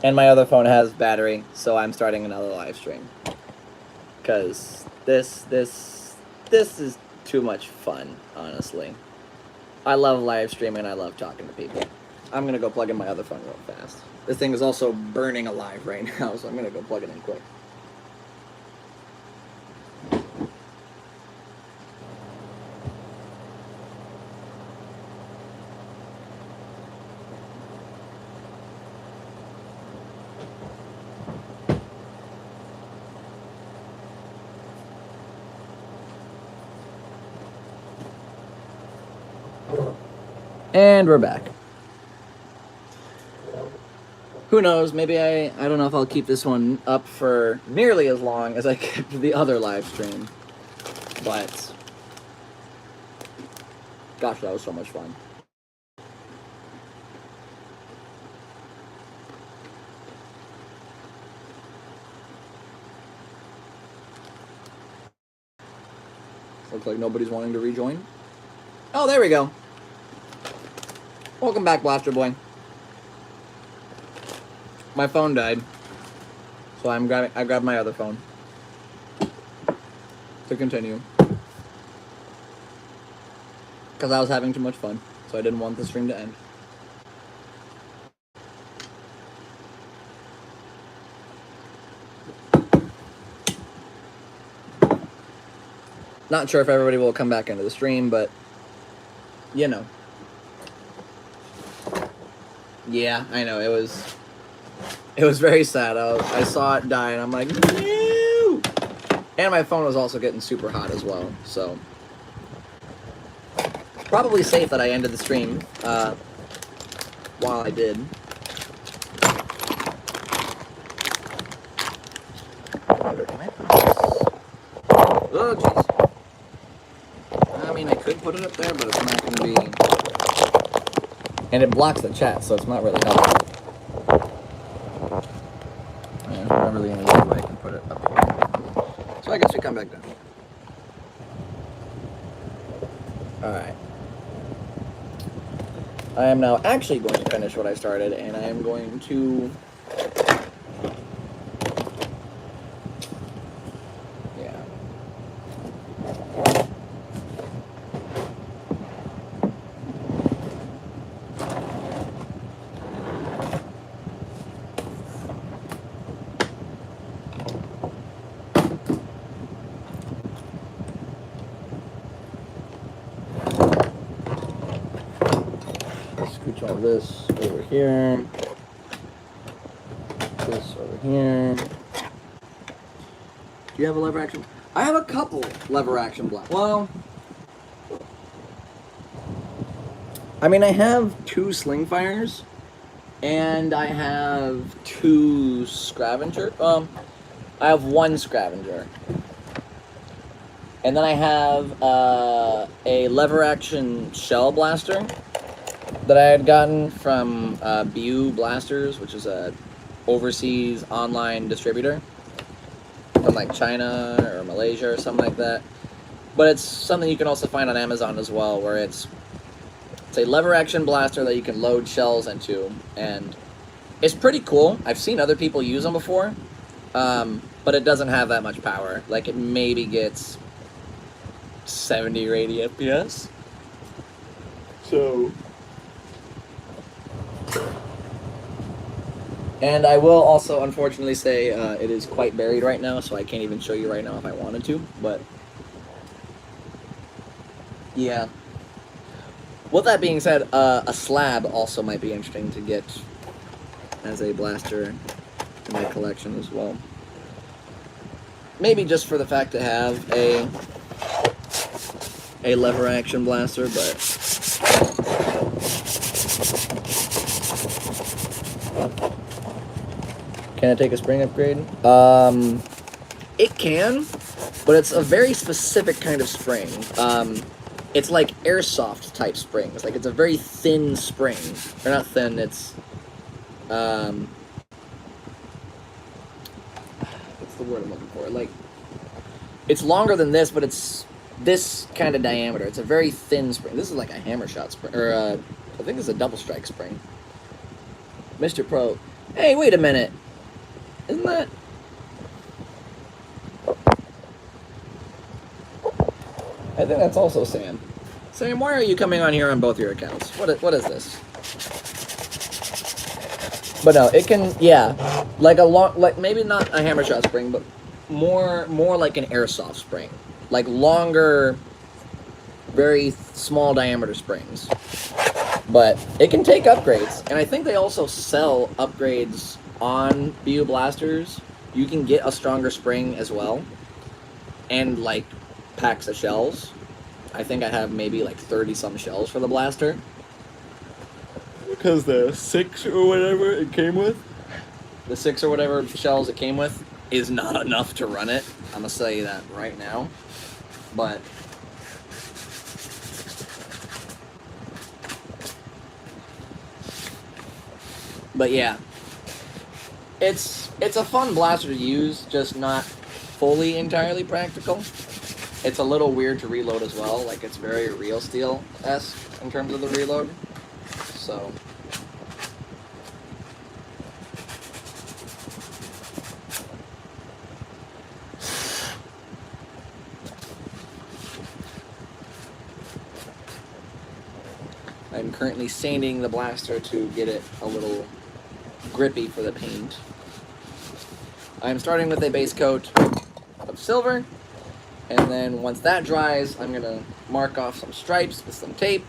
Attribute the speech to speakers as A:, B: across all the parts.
A: And my other phone has battery, so I'm starting another live stream. Because this is too much fun, honestly. I love live streaming, I love talking to people. I'm gonna go plug in my other phone real fast. This thing is also burning alive right now, so I'm gonna go plug it in quick. And we're back. Who knows, maybe I don't know if I'll keep this one up for nearly as long as I kept the other live stream. But, gosh, that was so much fun. Looks like nobody's wanting to rejoin. Oh, there we go. Welcome back, Blaster Boy. My phone died, so I grabbed my other phone to continue. Because I was having too much fun, so I didn't want the stream to end. Not sure if everybody will come back into the stream, but, you know. Yeah, I know, it was very sad. I saw it die, and I'm like, no! And my phone was also getting super hot as well, so. Probably safe that I ended the stream while I did. Oh, jeez. I mean, I could put it up there, but it's not going to be... And it blocks the chat, so it's not really helpful. There's not really any way I can put it up here. So I guess we come back down. Alright. I am now actually going to finish what I started, and I am going to... Yeah. Scooch all this over here. This over here. Do you have a lever action? I have a couple lever action blocks. Well, I mean, I have 2 sling fires, and I have 2 scavenger. I have 1 scavenger. And then I have a lever action shell blaster that I had gotten from BU Blasters, which is a overseas online distributor from like China or Malaysia or something like that. But it's something you can also find on Amazon as well, where it's a lever action blaster that you can load shells into, and it's pretty cool. I've seen other people use them before, but it doesn't have that much power. Like, it maybe gets 70 or 80 FPS. So... And I will also, unfortunately, say it is quite buried right now, so I can't even show you right now if I wanted to, but... Yeah. With that being said, a slab also might be interesting to get as a blaster in my collection as well. Maybe just for the fact to have a lever action blaster, but... Can it take a spring upgrade? It can, but it's a very specific kind of spring. It's like airsoft type springs. Like, it's a very thin spring. Or not thin, it's... what's the word I'm looking for? Like, it's longer than this, but it's this kind of diameter. It's a very thin spring. This is like a hammer shot spring, or I think it's a double strike spring. Mr. Pro, Hey, wait a minute. Isn't that... I think that's also Sam. Sam, why are you coming on here on both your accounts? What is this? But no, it can, yeah, like a long, like maybe not a hammer shot spring, but more like an airsoft spring, like longer, very small diameter springs. But it can take upgrades, and I think they also sell upgrades on BU blasters. You can get a stronger spring as well, and like packs of shells. I think I have maybe like 30 some shells for the blaster. Because the 6 or whatever it came with, the 6 or whatever shells it came with is not enough to run it. I'm gonna tell you that right now. But yeah, it's a fun blaster to use, just not fully entirely practical. It's a little weird to reload as well, like it's very Real Steel-esque in terms of the reload. So I'm currently sanding the blaster to get it a little grippy for the paint. I'm starting with a base coat of silver, and then once that dries, I'm gonna mark off some stripes with some tape.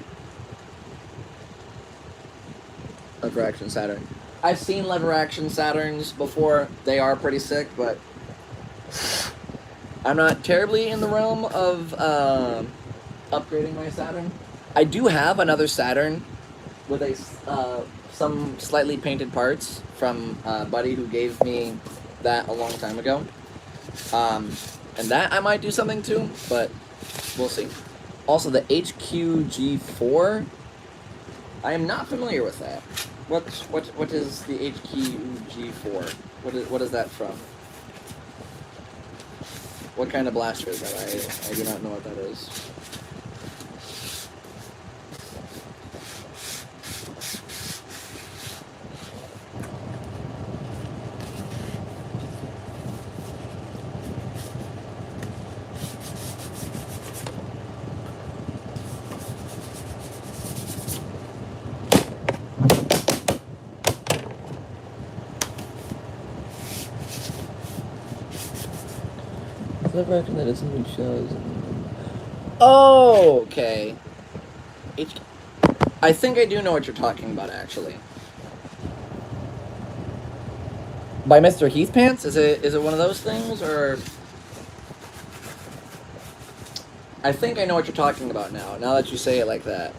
A: Lever action Saturn. I've seen lever action Saturns before. They are pretty sick, but I'm not terribly in the realm of upgrading my Saturn. I do have another Saturn with some slightly painted parts from a buddy who gave me that a long time ago. And that I might do something to, but we'll see. Also, the HQG4, I am not familiar with that. What is the HQG4? What is that from? What kind of blaster is that? I do not know what that is. Lever action that isn't shows. Oh, okay. I think I do know what you're talking about, actually. By Mr. Heathpants? Is it one of those things, or? I think I know what you're talking about now that you say it like that.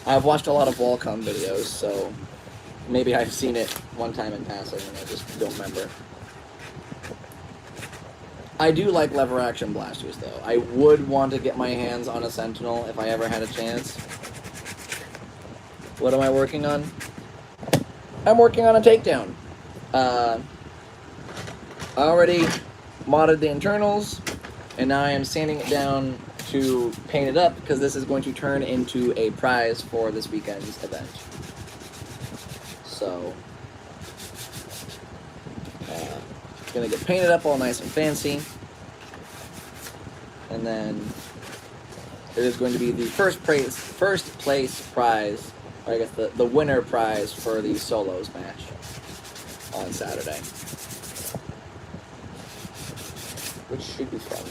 A: I've watched a lot of Volcom videos, so maybe I've seen it one time in passing and I just don't remember. I do like lever action blasters, though. I would want to get my hands on a Sentinel if I ever had a chance. What am I working on? I'm working on a takedown. I already modded the internals, and now I am sanding it down to paint it up, because this is going to turn into a prize for this weekend's event. So, it's going to get painted up all nice and fancy, and then it is going to be the first place prize, or I guess the winner prize for the solos match on Saturday, which should be fun.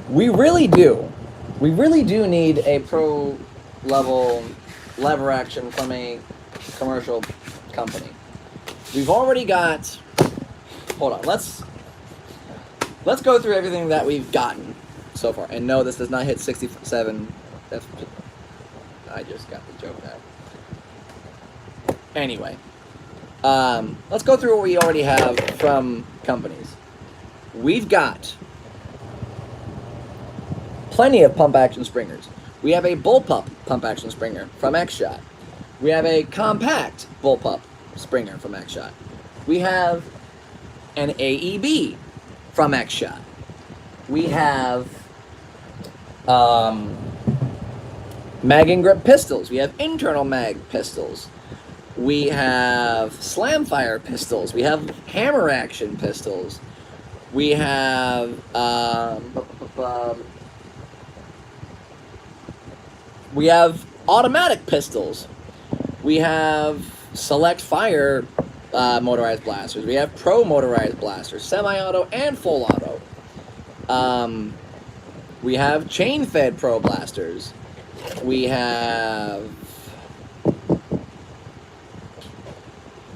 A: We really do need a pro level lever action from a commercial company. We've already got, hold on, let's go through everything that we've gotten so far. And no, this does not hit 67. I just got the joke out. Anyway, let's go through what we already have from companies. We've got plenty of pump action springers. We have a bullpup pump action springer from X-Shot. We have a compact bullpup springer from X-Shot. We have an AEB from X-Shot. We have mag and grip pistols. We have internal mag pistols. We have slam fire pistols. We have hammer action pistols. We have automatic pistols. We have select fire motorized blasters. We have pro motorized blasters, semi-auto and full auto. We have chain fed pro blasters. We have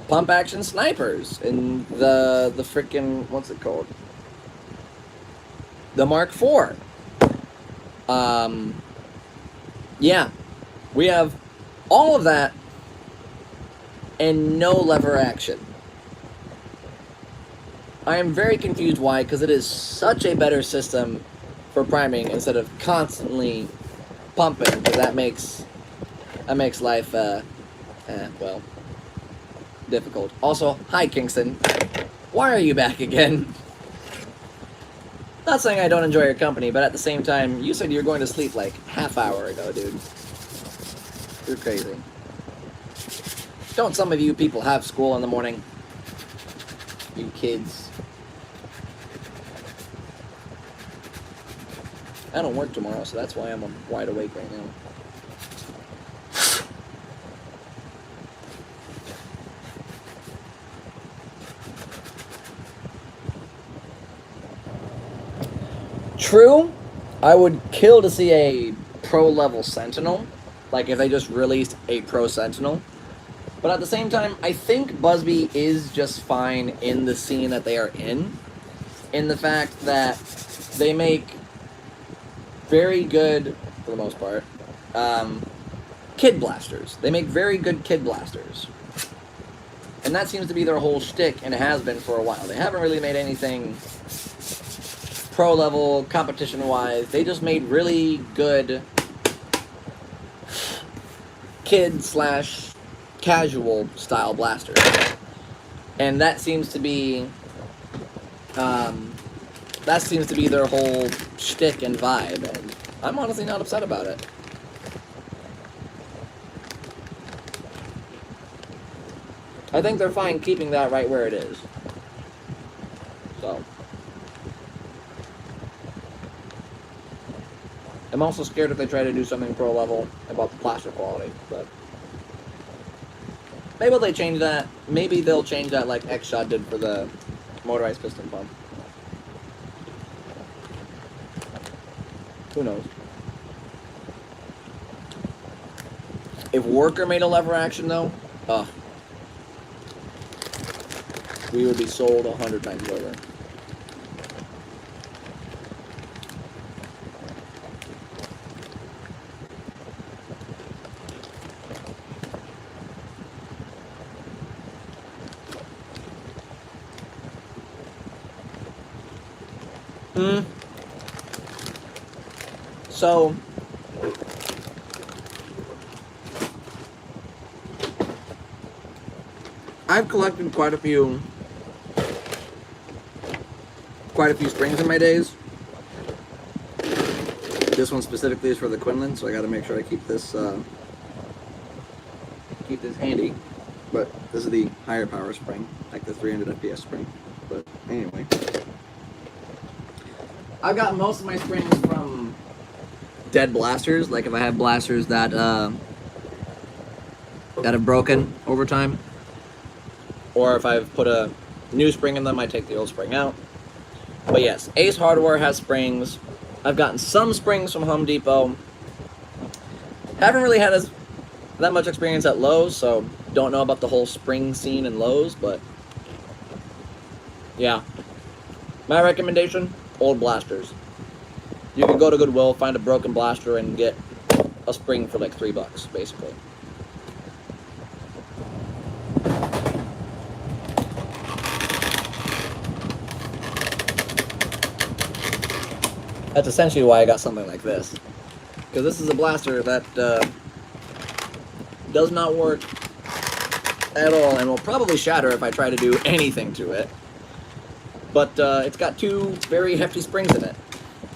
A: pump action snipers and the freaking, what's it called? The Mark IV. Yeah, we have all of that and no lever action. I am very confused why, because it is such a better system for priming instead of constantly pumping, because that makes life well, difficult. Also, hi Kingston, why are you back again? Not saying I don't enjoy your company, but at the same time, you said you were going to sleep like half hour ago, dude. You're crazy. Don't some of you people have school in the morning? You kids. I don't work tomorrow, so that's why I'm wide awake right now. True, I would kill to see a pro-level Sentinel, like if they just released a pro Sentinel. But at the same time, I think Busby is just fine in the scene that they are in the fact that they make very good, for the most part, kid blasters. They make very good kid blasters. And that seems to be their whole shtick, and it has been for a while. They haven't really made anything pro level, competition wise. They just made really good kid slash casual style blasters. And that seems to be their whole shtick and vibe, and I'm honestly not upset about it. I think they're fine keeping that right where it is. So I'm also scared if they try to do something pro level about the plaster quality, but maybe they change that. Maybe they'll change that like X-Shot did for the motorized piston pump. Who knows? If Worker made a lever action though, we would be sold 100 times over. So I've collected quite a few springs in my days. This one specifically is for the Quinlan, so I got to make sure I keep this handy. But this is the higher power spring, like the 300 FPS spring. But anyway, I've got most of my springs from dead blasters. Like if I have blasters that have broken over time, or if I've put a new spring in them, I take the old spring out. But yes, Ace Hardware has springs. I've gotten some springs from Home Depot. Haven't really had that much experience at Lowe's, so don't know about the whole spring scene in Lowe's, but yeah. My recommendation, old blasters. You can go to Goodwill, find a broken blaster, and get a spring for like $3, basically. That's essentially why I got something like this. Because this is a blaster that does not work at all and will probably shatter if I try to do anything to it. But it's got two very hefty springs in it,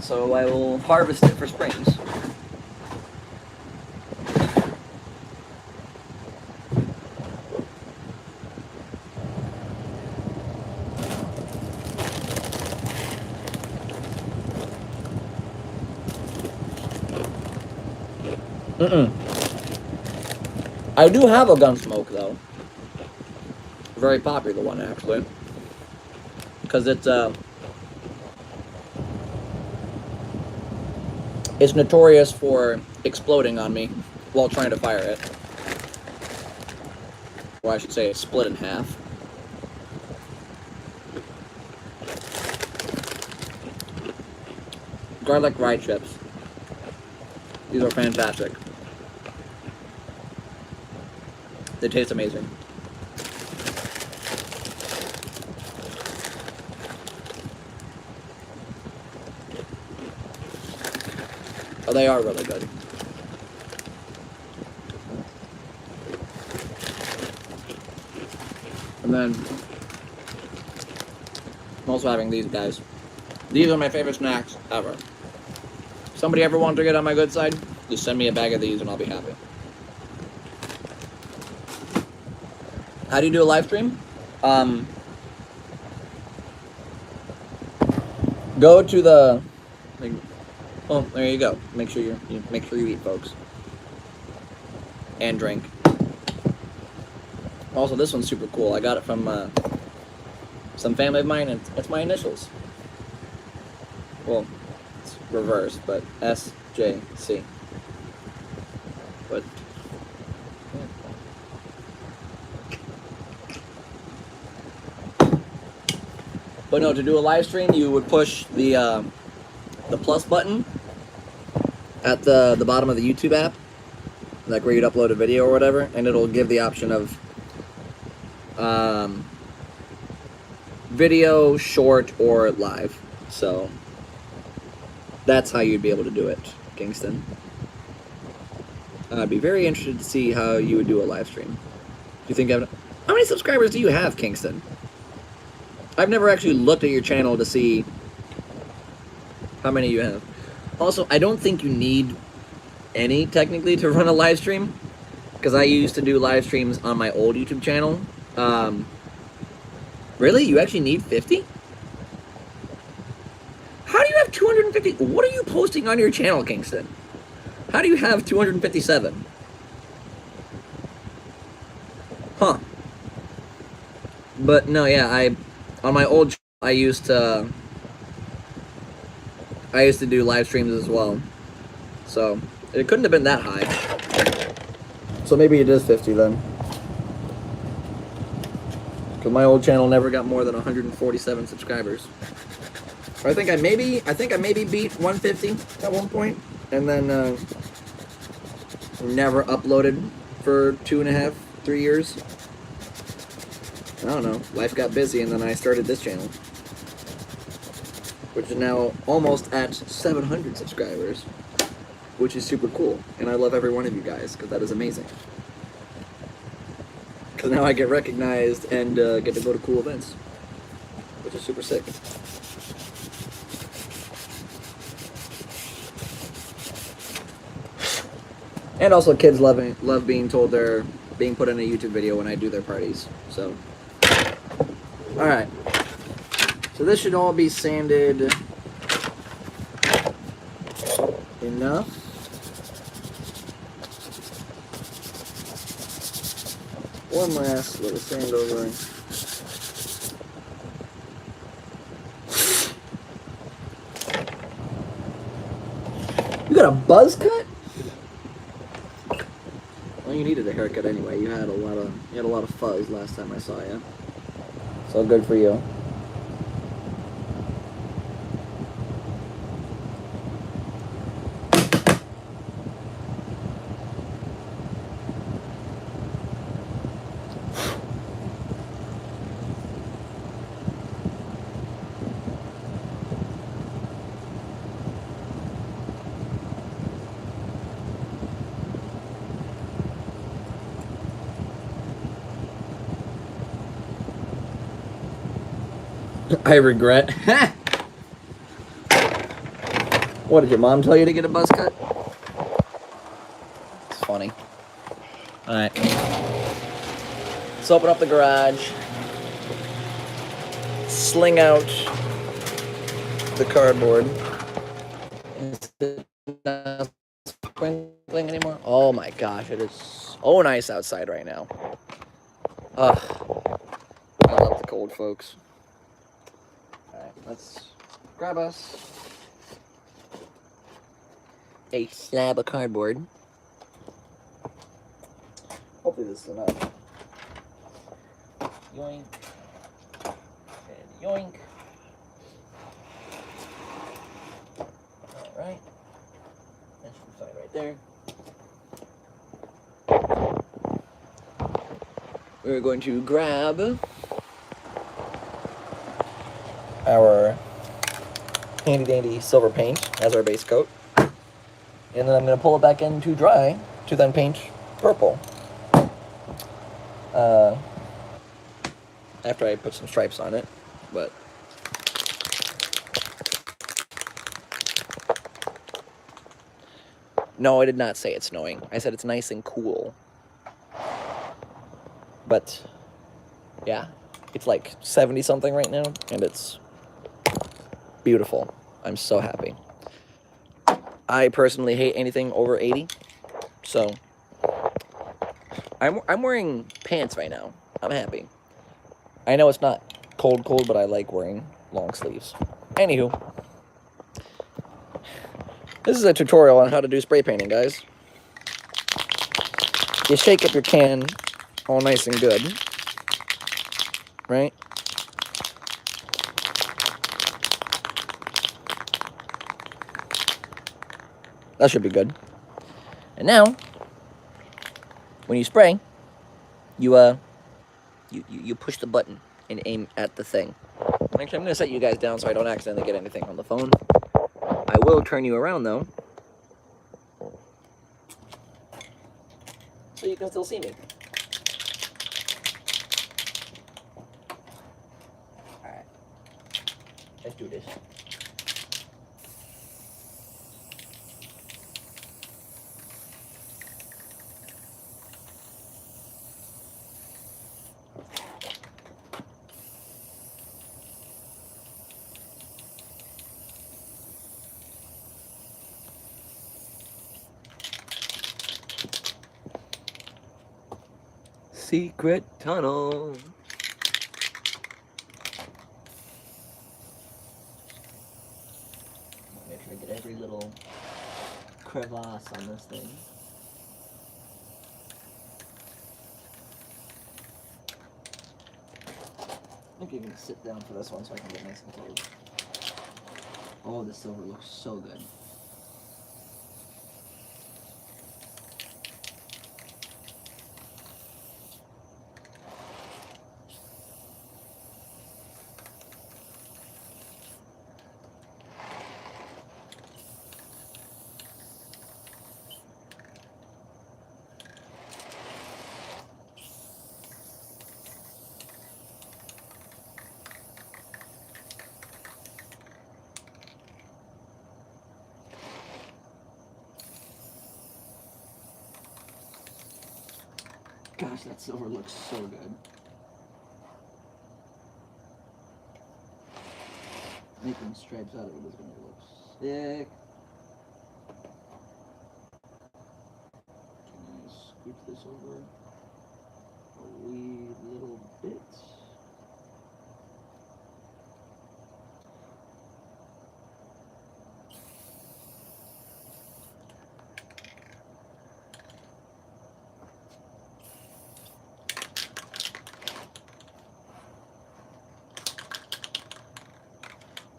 A: so I will harvest it for springs. I do have a Gunsmoke though. Very popular one actually. Because it's notorious for exploding on me while trying to fire it. Or I should say it's split in half. Garlic rye chips. These are fantastic. They taste amazing. Oh, they are really good. And then I'm also having these guys. These are my favorite snacks ever. If somebody ever wants to get on my good side, just send me a bag of these and I'll be happy. How do you do a live stream? Go to the. Oh, there you go. Make sure you eat, folks, and drink. Also, this one's super cool. I got it from some family of mine, and it's my initials. Well, it's reversed, but SJC. But no, to do a live stream, you would push the plus button at the bottom of the YouTube app, like where you'd upload a video or whatever, and it'll give the option of video, short, or live. So that's how you'd be able to do it, Kingston. I'd be very interested to see how you would do a live stream. Do you think how many subscribers do you have, Kingston? I've never actually looked at your channel to see how many you have. Also, I don't think you need any, technically, to run a live stream, because I used to do live streams on my old YouTube channel. Really? You actually need 50? How do you have 250? What are you posting on your channel, Kingston? How do you have 257? Huh. But no, yeah, on my old channel, I used to do live streams as well. So it couldn't have been that high. So maybe it is 50 then. Because my old channel never got more than 147 subscribers. I think I maybe beat 150 at one point, and then never uploaded for 2.5, 3 years. I don't know. Life got busy, and then I started this channel, which is now almost at 700 subscribers, which is super cool. And I love every one of you guys, because that is amazing. Because now I get recognized and get to go to cool events, which is super sick. And also, kids love being told they're being put in a YouTube video when I do their parties. So, all right. So this should all be sanded enough. One last little sand over. You got a buzz cut? Well, you needed a haircut anyway. You had a lot of fuzz last time I saw you. So good for you. I regret. What, did your mom tell you to get a buzz cut? It's funny. Alright. Let's open up the garage. Sling out the cardboard. sprinkling anymore. Oh my gosh, it is so nice outside right now. Ugh, I love the cold, folks. Alright, let's grab us a slab of cardboard. Hopefully this is enough. Yoink. And yoink. Alright. That should be fine right there. We're going to grab our handy dandy silver paint as our base coat. And then I'm going to pull it back in to dry to then paint purple. After I put some stripes on it, but no, I did not say it's snowing. I said it's nice and cool. But yeah, it's like 70 something right now, and it's beautiful. I'm so happy. I personally hate anything over 80, so I'm wearing pants right now. I'm happy. I know it's not cold, but I like wearing long sleeves. Anywho, this is a tutorial on how to do spray painting, guys. You shake up your can all nice and good, right? That should be good. And now, when you spray, you push the button and aim at the thing. Actually, I'm going to set you guys down so I don't accidentally get anything on the phone. I will turn you around, though, so you can still see me. Alright. Let's do this. Secret tunnel. Make sure I get every little crevasse on this thing. I think you're gonna sit down for this one so I can get nice and close. Oh, the silver looks so good. Gosh, that silver looks so good. Making stripes out of it is going to look sick. Can I scoot this over a wee little bit?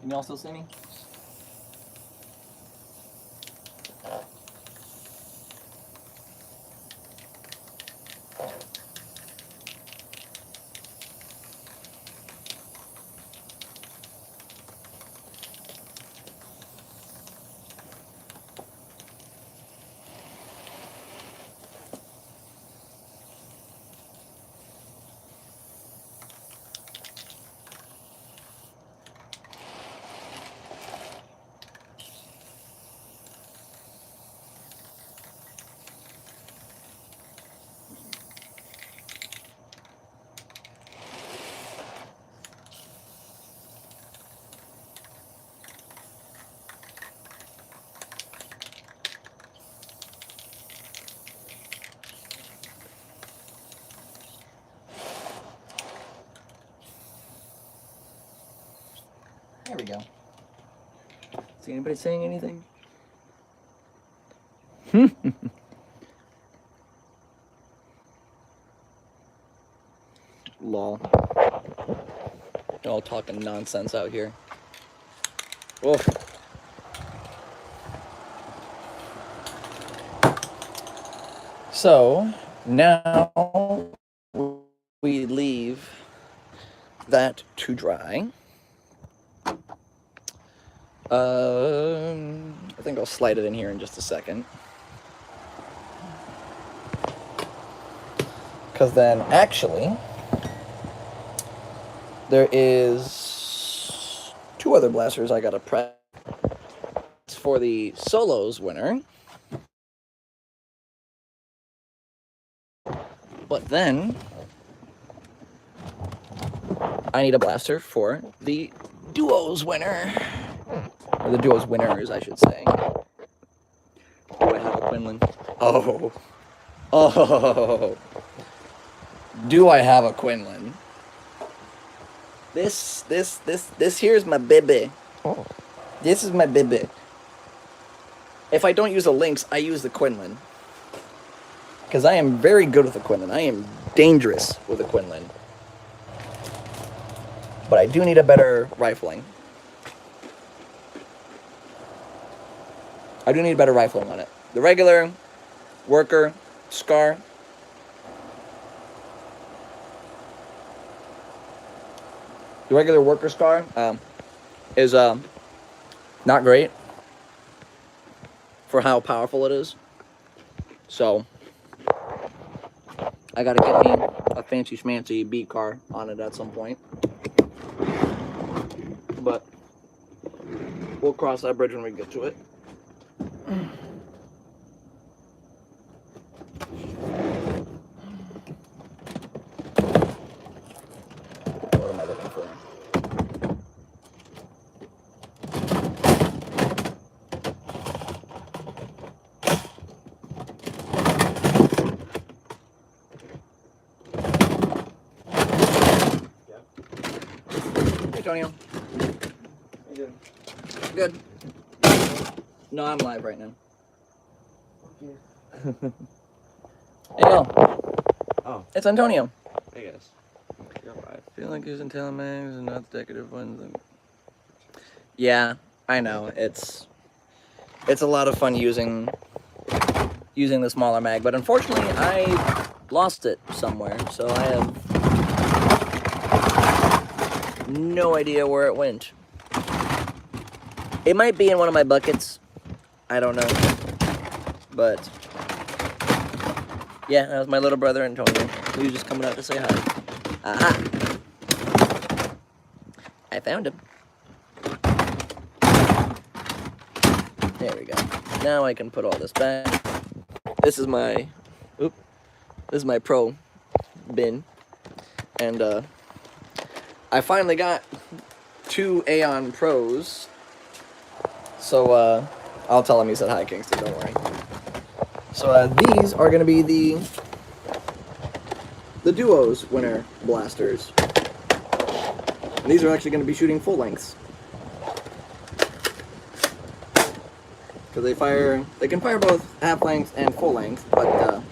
A: Can you all still see me? There we go. Is anybody saying anything? Lol. They're all talking nonsense out here. Oof. So, now we leave that to dry. I think I'll slide it in here in just a second. Because then, actually, there is 2 other blasters I gotta press for the solos winner. But then, I need a blaster for the duos winner. Or the duos winners, I should say. Do I have a Quinlan? Oh. Oh. Do I have a Quinlan? This here's my baby. Oh. This is my baby. If I don't use the Lynx, I use the Quinlan. Because I am very good with the Quinlan. I am dangerous with the Quinlan. But I do need a better rifling. I do need better rifling on it. The regular, worker, Scar. The regular worker Scar is not great for how powerful it is. So I gotta get me a fancy schmancy beat car on it at some point. But we'll cross that bridge when we get to it. What am I looking for? Hey, Antonio. How you doing? Good. No, I'm live right now. Hey, yo. Oh. It's Antonio.
B: Hey, guys. You're live.
A: I feel like using telemags and not the decorative ones. Yeah, I know. It's a lot of fun using the smaller mag, but unfortunately I lost it somewhere, so I have no idea where it went. It might be in one of my buckets. I don't know. But yeah, that was my little brother Antonio. He was just coming out to say hi. Aha! I found him. There we go. Now I can put all this back. This is my pro bin. And I finally got 2 Aeon Pros. So I'll tell him he said hi, Kingston, don't worry. So these are going to be the Duos winner blasters. And these are actually going to be shooting full lengths. Because they can fire both half length and full length, but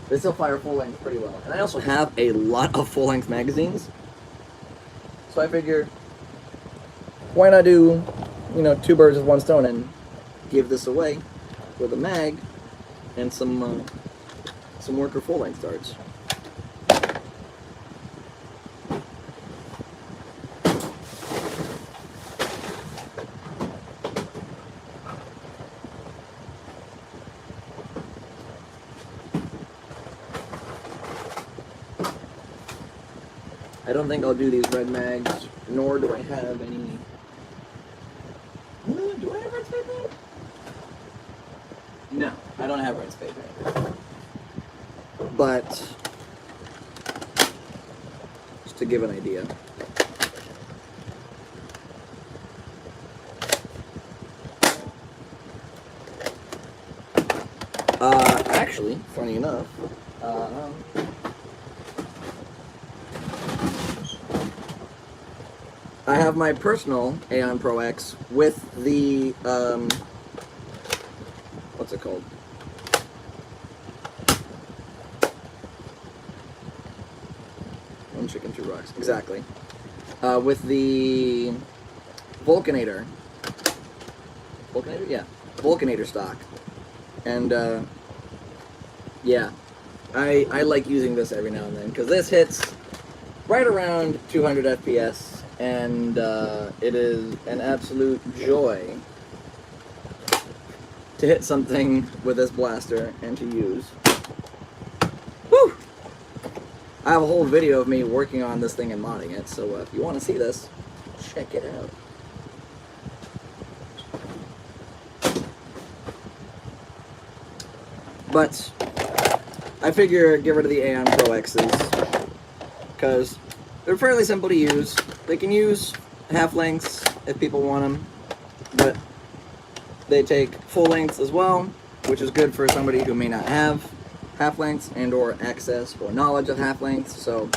A: they still fire full length pretty well. And I also have a lot of full length magazines. So I figure, why not do, 2 birds with 1 stone and give this away with a mag and some worker full length darts. I don't think I'll do these red mags, nor do I have any. Do I have red spade mag? No, I don't have red spade mag. But just to give an idea. Actually, funny enough, I have my personal Aeon Pro X with the, what's it called? One chicken, two rocks. Exactly. With the Vulcanator. Vulcanator? Yeah. Vulcanator stock. And, yeah. I like using this every now and then, because this hits right around 200 FPS, and it is an absolute joy to hit something with this blaster and to use. Woo! I have a whole video of me working on this thing and modding it, so if you want to see this, check it out. But I figure get rid of the Aeon Pro X's, because they're fairly simple to use. They can use half lengths if people want them, but they take full lengths as well, which is good for somebody who may not have half lengths and or access or knowledge of half lengths, so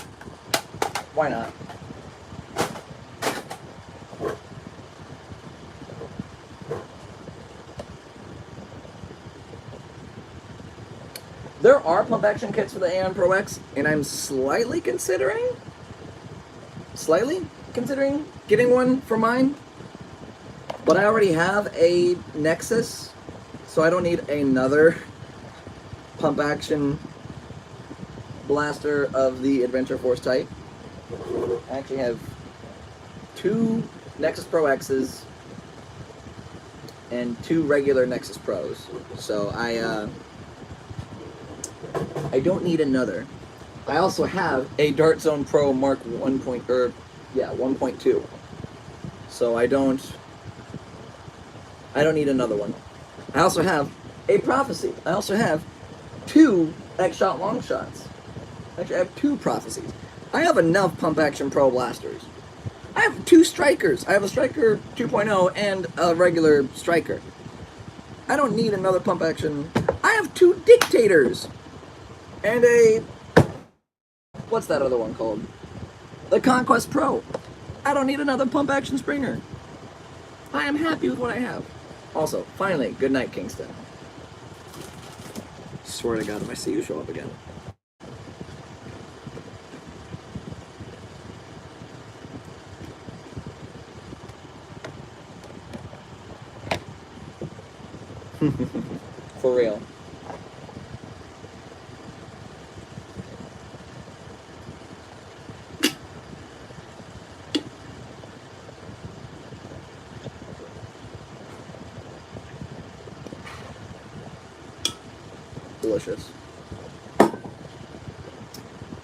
A: why not? There are pump action kits for the Aeon Pro X, and I'm slightly considering getting one for mine. But I already have a Nexus, so I don't need another pump action blaster of the Adventure Force type. I actually have 2 Nexus Pro X's and 2 regular Nexus Pros, so I don't need another. I also have a Dart Zone Pro Mark 1.2, so I don't need another one. I also have a Prophecy. I also have 2 X-Shot long shots. Actually, I have 2 Prophecies. I have enough pump action pro blasters. I have 2 Strikers. I have a Striker 2.0 and a regular Striker. I don't need another pump action. I have 2 Dictators and a, what's that other one called? The Conquest Pro. I don't need another pump action Springer. I am happy with what I have. Also, finally, good night, Kingston. Swear to God, if I see you show up again. For real. Delicious.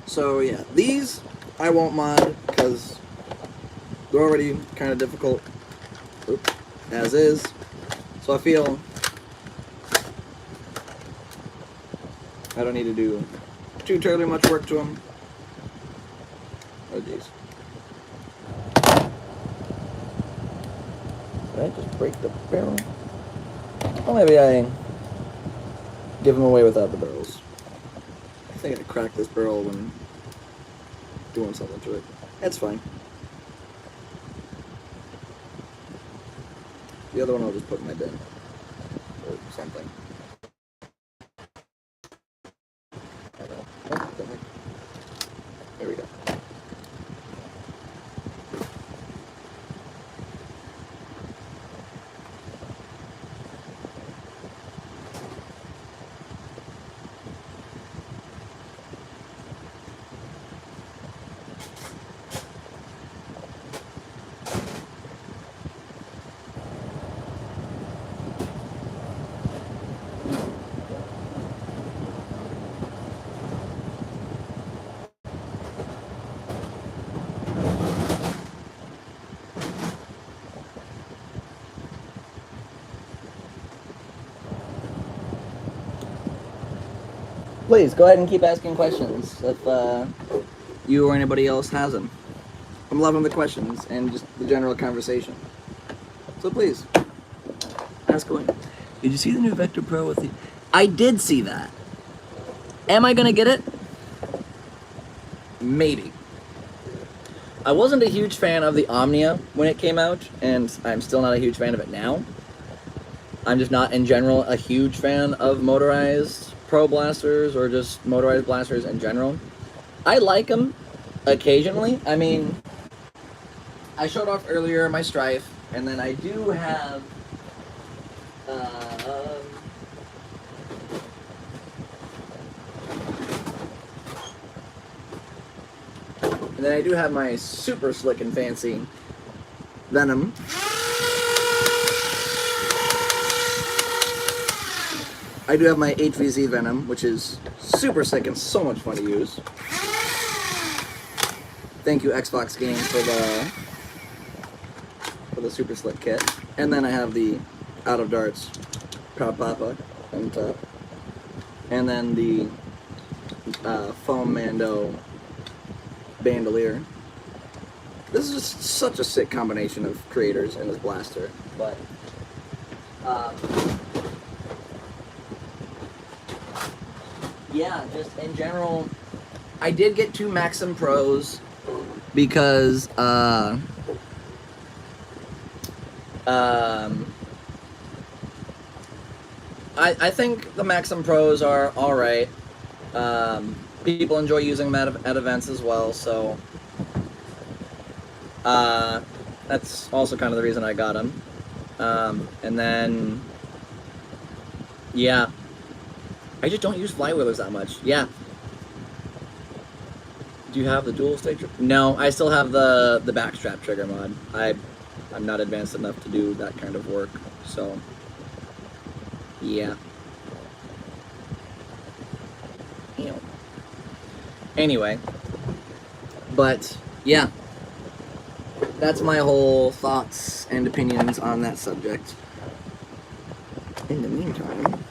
A: So yeah, these I won't mod because they're already kind of difficult as is. So I feel I don't need to do too terribly much work to them. Oh jeez. Did I just break the barrel? Well, maybe I give them away without the barrels. I think I cracked this barrel when doing something to it. That's fine. The other one I'll just put in my bin. Or something. I don't know. Oh, there we go. Please, go ahead and keep asking questions if you or anybody else has them. I'm loving the questions and just the general conversation. So please, ask away. Did you see the new Vector Pro with the... I did see that. Am I going to get it? Maybe. I wasn't a huge fan of the Omnia when it came out, and I'm still not a huge fan of it now. I'm just not, in general, a huge fan of motorized pro blasters or just motorized blasters in general. I like them occasionally. I mean, I showed off earlier my Strife, and then I do have and then I do have my super slick and fancy Venom. I do have my HVZ Venom, which is super sick and so much fun to use. Thank you, Xbox Games, for the super slick kit. And then I have the Out of Darts Proud Papa on top. And then the Foam Mando Bandolier. This is just such a sick combination of creators in this blaster. But yeah, just in general, I did get 2 Maxim Pros because I think the Maxim Pros are alright. People enjoy using them at events as well, so that's also kind of the reason I got them. And then, yeah, I just don't use flywheelers that much. Yeah. Do you have the dual stick? No, I still have the backstrap trigger mod. I'm not advanced enough to do that kind of work, so yeah. Anyway, but yeah, that's my whole thoughts and opinions on that subject. In the meantime,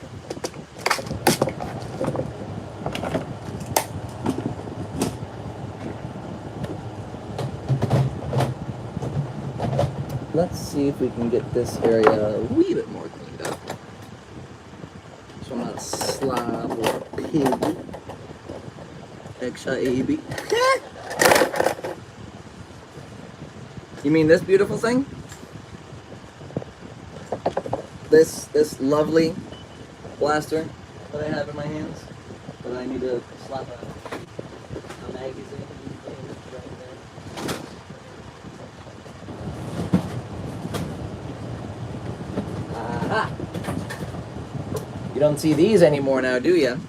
A: let's see if we can get this area a wee bit more cleaned up, so I'm not a slob or a pig. X-I-A-B. You mean this beautiful thing? This lovely blaster that I have in my hands, that I need to slap a magazine right there. Aha! You don't see these anymore now, do you?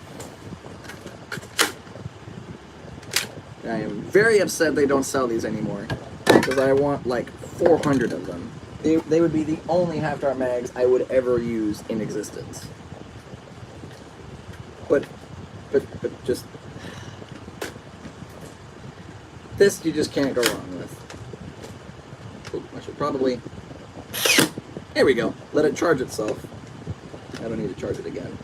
A: I am very upset they don't sell these anymore, because I want like 400 of them. They would be the only half-dart mags I would ever use in existence. But just this you just can't go wrong with. Ooh, I should probably. There we go. Let it charge itself. I don't need to charge it again.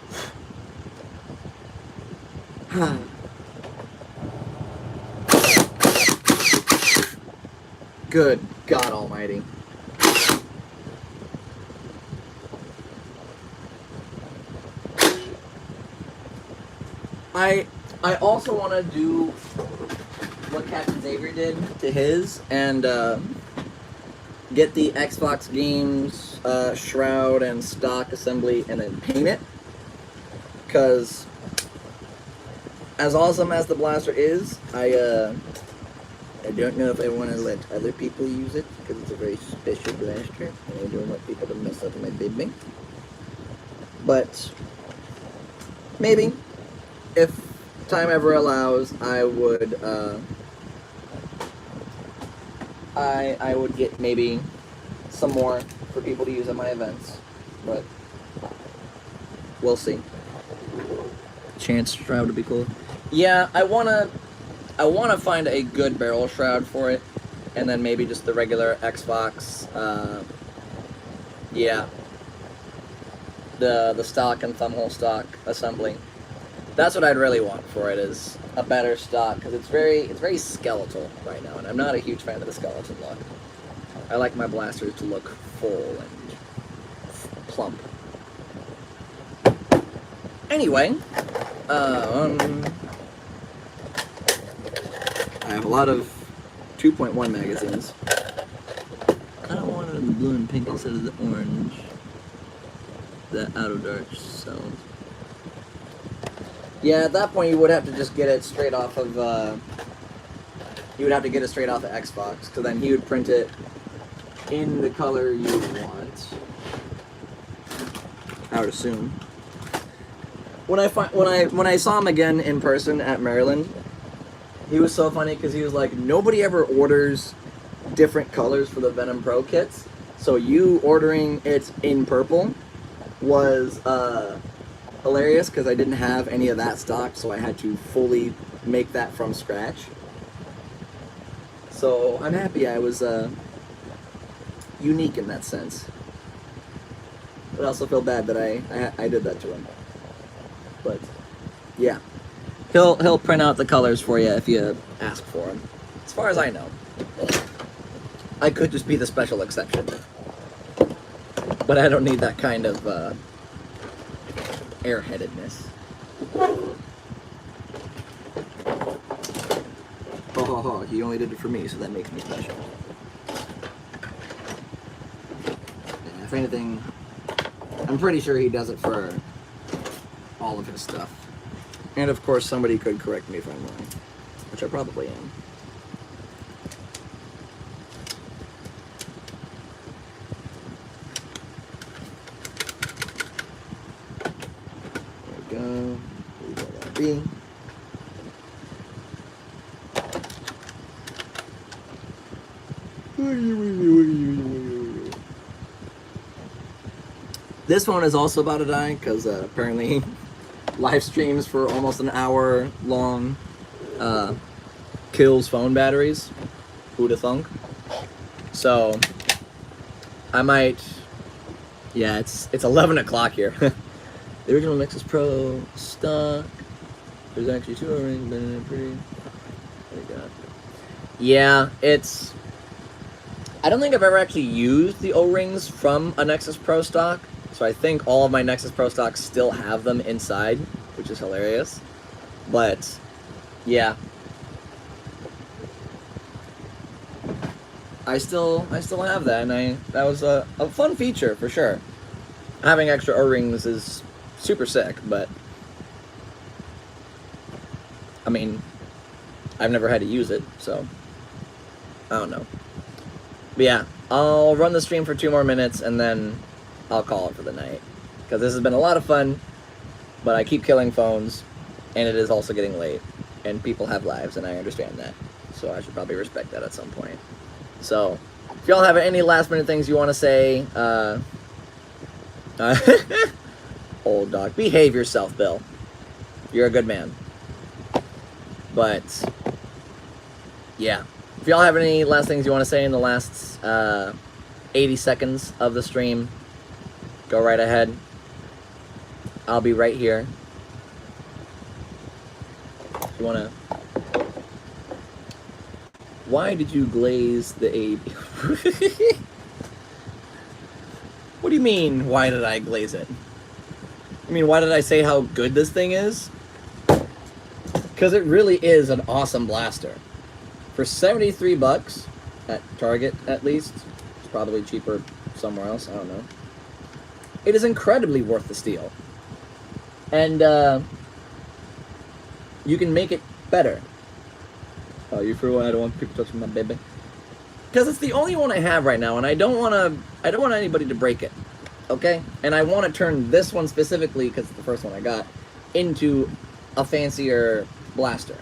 A: Good God Almighty. I also want to do what Captain Xavier did to his and get the Xbox Games shroud and stock assembly and then paint it. Because as awesome as the blaster is, I don't know if I want to let other people use it, because it's a very special blaster, and I don't want people to mess up my baby. But maybe, if time ever allows, I would I would get maybe some more for people to use at my events, but we'll see. Chance shroud would be cool. Yeah, I wanna find a good barrel shroud for it, and then maybe just the regular Xbox, yeah, the stock and thumbhole stock assembly. That's what I'd really want for it, is a better stock, because it's very skeletal right now, and I'm not a huge fan of the skeleton look. I like my blasters to look full and plump. Anyway, I have a lot of 2.1 magazines. I don't want it in the blue and pink instead of the orange that Auto Darch sells. Yeah, at that point you would have to just get it straight off of, you would have to get it straight off of Xbox, because then he would print it in the color you want. I would assume. When I saw him again in person at Maryland, he was so funny because he was like, nobody ever orders different colors for the Venom Pro kits, so you ordering it in purple was hilarious because I didn't have any of that stock, so I had to fully make that from scratch. So I'm happy I was unique in that sense. But I also feel bad that I did that to him. But yeah, he'll print out the colors for you if you ask for them. As far as I know, I could just be the special exception. But I don't need that kind of airheadedness. Oh, he only did it for me, so that makes me special. Yeah, if anything, I'm pretty sure he does it for all of his stuff. And of course, somebody could correct me if I'm wrong, which I probably am. There we go. Leave that be. This one is also about to die because apparently live streams for almost an hour long kills phone batteries. Who'da thunk? So I might. Yeah, it's 11 o'clock here. The original Nexus Pro stock. There's actually 2 O-rings, but pretty. What do you got? Yeah, it's. I don't think I've ever actually used the O-rings from a Nexus Pro stock, so I think all of my Nexus Pro stocks still have them inside, which is hilarious. But yeah, I still have that, and that was a fun feature for sure. Having extra O-rings is super sick, but I mean, I've never had to use it, so I don't know. But yeah, I'll run the stream for 2 more minutes and then I'll call it for the night. Because this has been a lot of fun, but I keep killing phones, and it is also getting late. And people have lives, and I understand that. So I should probably respect that at some point. So, if y'all have any last minute things you want to say, old dog, behave yourself, Bill. You're a good man. But, yeah. If y'all have any last things you want to say in the last 80 seconds of the stream, go right ahead. I'll be right here. If you want to... Why did you glaze the AB? What do you mean, why did I glaze it? I mean, why did I say how good this thing is? Because it really is an awesome blaster. For 73 bucks, at Target at least, it's probably cheaper somewhere else, I don't know. It is incredibly worth the steal. And, you can make it better. Oh, you for one, I don't want people touching my baby. Because it's the only one I have right now, and I don't want anybody to break it, okay? And I want to turn this one specifically, because it's the first one I got, into a fancier blaster.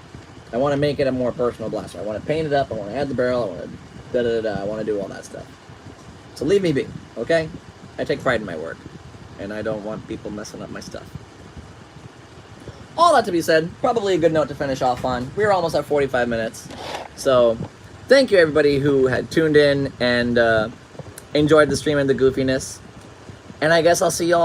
A: I want to make it a more personal blaster. I want to paint it up, I want to add the barrel, I want to da-da-da-da, I want to do all that stuff. So leave me be, okay? I take pride in my work, and I don't want people messing up my stuff. All that to be said, probably a good note to finish off on. We're almost at 45 minutes. So, thank you everybody who had tuned in and enjoyed the stream and the goofiness. And I guess I'll see y'all